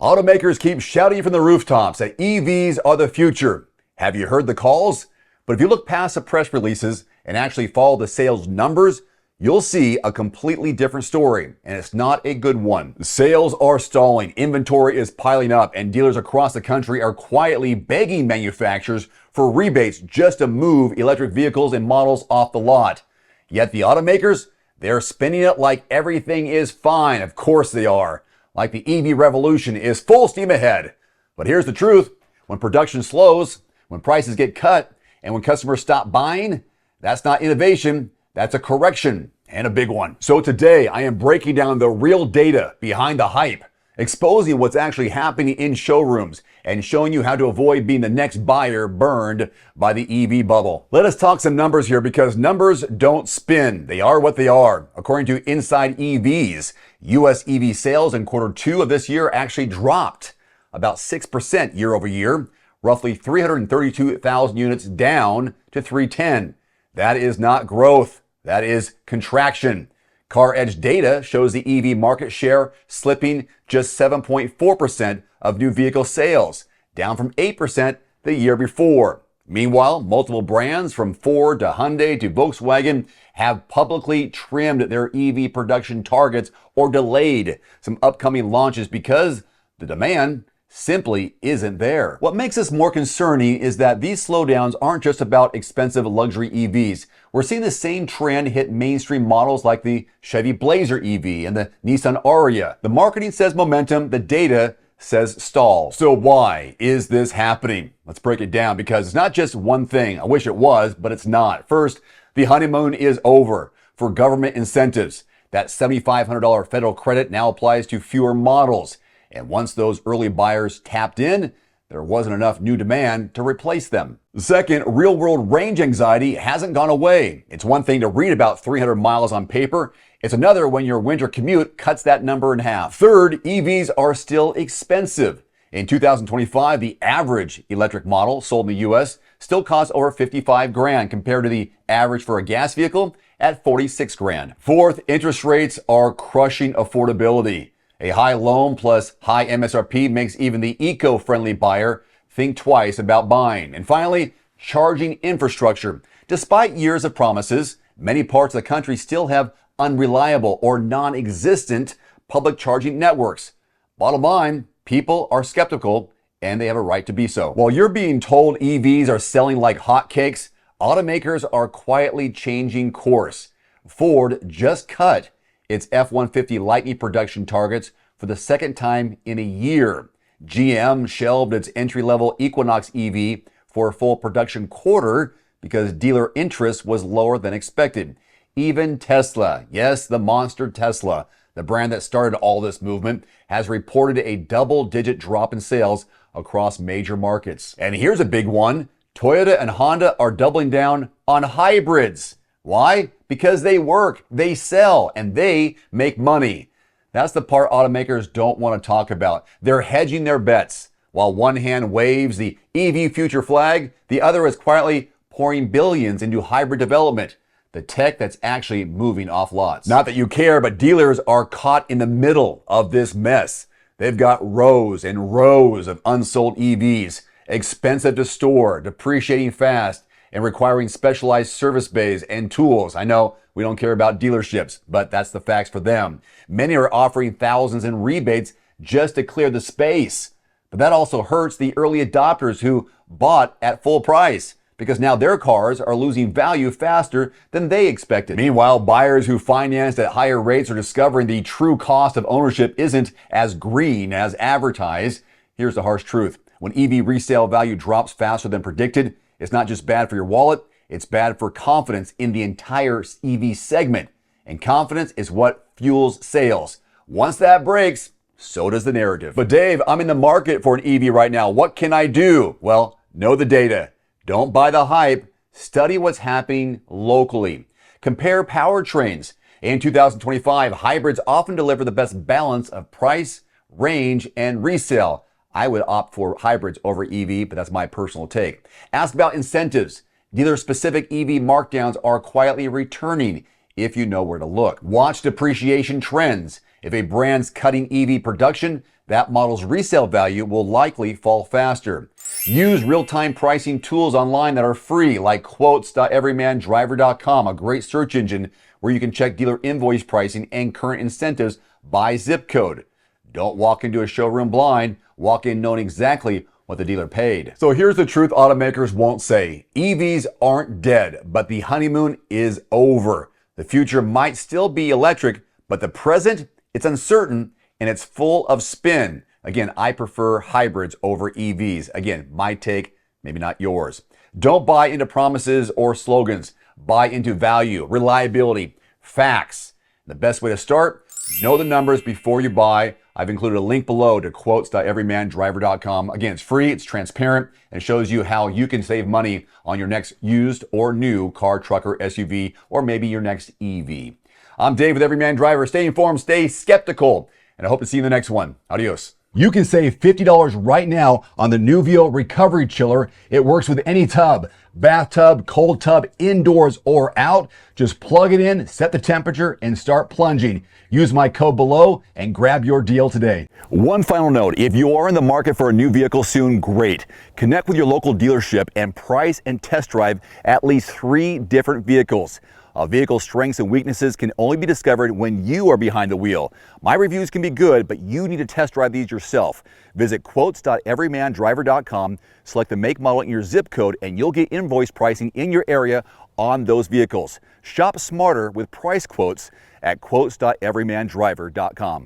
Automakers keep shouting from the rooftops that EVs are the future. Have you heard the calls? But if you look past the press releases and actually follow the sales numbers, you'll see a completely different story, and it's not a good one. Sales are stalling, inventory is piling up, and dealers across the country are quietly begging manufacturers for rebates just to move electric vehicles and models off the lot. Yet the automakers, they're spinning it like everything is fine. Of course they are. Like the EV revolution is full steam ahead. But here's the truth. When production slows, when prices get cut, and when customers stop buying, that's not innovation, that's a correction, and a big one. So today, I am breaking down the real data behind the hype, exposing what's actually happening in showrooms, and showing you how to avoid being the next buyer burned by the EV bubble. Let us talk some numbers here, because numbers don't spin. They are what they are. According to Inside EVs, U.S. EV sales in Q2 of this year actually dropped about 6% year over year, roughly 332,000 units down to 310. That is not growth. That is contraction. Car Edge data shows the EV market share slipping just 7.4% of new vehicle sales, down from 8% the year before. Meanwhile, multiple brands from Ford to Hyundai to Volkswagen have publicly trimmed their EV production targets or delayed some upcoming launches because the demand simply isn't there. What makes this more concerning is that these slowdowns aren't just about expensive luxury EVs. We're seeing the same trend hit mainstream models like the Chevy Blazer EV and the Nissan Ariya. The marketing says momentum, the data says stall. So why is this happening? Let's break it down, because it's not just one thing. I wish it was, but it's not. First, the honeymoon is over for government incentives. That $7,500 federal credit now applies to fewer models. And once those early buyers tapped in, there wasn't enough new demand to replace them. Second, real-world range anxiety hasn't gone away. It's one thing to read about 300 miles on paper. It's another when your winter commute cuts that number in half. Third, EVs are still expensive. In 2025, the average electric model sold in the U.S. still costs over $55,000 compared to the average for a gas vehicle at $46,000. Fourth, interest rates are crushing affordability. A high loan plus high MSRP makes even the eco-friendly buyer think twice about buying. And finally, charging infrastructure. Despite years of promises, many parts of the country still have unreliable or non-existent public charging networks. Bottom line, people are skeptical, and they have a right to be so. While you're being told EVs are selling like hotcakes, automakers are quietly changing course. Ford just cut its F-150 Lightning production targets for the second time in a year. GM shelved its entry-level Equinox EV for a full production quarter because dealer interest was lower than expected. Even Tesla, yes, the monster Tesla, the brand that started all this movement, has reported a double-digit drop in sales across major markets. And here's a big one. Toyota and Honda are doubling down on hybrids. Why? Because they work, they sell, and they make money. That's the part automakers don't want to talk about. They're hedging their bets. While one hand waves the EV future flag, the other is quietly pouring billions into hybrid development, the tech that's actually moving off lots. Not that you care, but dealers are caught in the middle of this mess. They've got rows and rows of unsold EVs, expensive to store, depreciating fast, and requiring specialized service bays and tools. I know we don't care about dealerships, but that's the facts for them. Many are offering thousands in rebates just to clear the space. But that also hurts the early adopters who bought at full price, because now their cars are losing value faster than they expected. Meanwhile, buyers who financed at higher rates are discovering the true cost of ownership isn't as green as advertised. Here's the harsh truth. When EV resale value drops faster than predicted, it's not just bad for your wallet, it's bad for confidence in the entire EV segment. And confidence is what fuels sales. Once that breaks, so does the narrative. But Dave, I'm in the market for an EV right now. What can I do? Well, know the data. Don't buy the hype. Study what's happening locally. Compare powertrains. In 2025, hybrids often deliver the best balance of price, range, and resale. I would opt for hybrids over EV, but that's my personal take. Ask about incentives. Dealer-specific EV markdowns are quietly returning if you know where to look. Watch depreciation trends. If a brand's cutting EV production, that model's resale value will likely fall faster. Use real-time pricing tools online that are free, like quotes.everymandriver.com, a great search engine where you can check dealer invoice pricing and current incentives by zip code. Don't walk into a showroom blind. Walk in knowing exactly what the dealer paid. So here's the truth automakers won't say. EVs aren't dead, but the honeymoon is over. The future might still be electric, but the present, it's uncertain and it's full of spin. Again, I prefer hybrids over EVs. Again, my take, maybe not yours. Don't buy into promises or slogans. Buy into value, reliability, facts. The best way to start, know the numbers before you buy. I've included a link below to quotes.everymandriver.com. Again, it's free, it's transparent, and shows you how you can save money on your next used or new car, truck, or SUV, or maybe your next EV. I'm Dave with Everyman Driver. Stay informed, stay skeptical, and I hope to see you in the next one. Adios. You can save $50 right now on the Nuvio Recovery Chiller. It works with any tub, bathtub, cold tub, indoors or out. Just plug it in, set the temperature, and start plunging. Use my code below and grab your deal today. One final note, if you are in the market for a new vehicle soon, great. Connect with your local dealership and price and test drive at least 3 different vehicles. A vehicle's strengths and weaknesses can only be discovered when you are behind the wheel. My reviews can be good, but you need to test drive these yourself. Visit quotes.everymandriver.com, select the make, model, and your zip code, and you'll get invoice pricing in your area on those vehicles. Shop smarter with price quotes at quotes.everymandriver.com.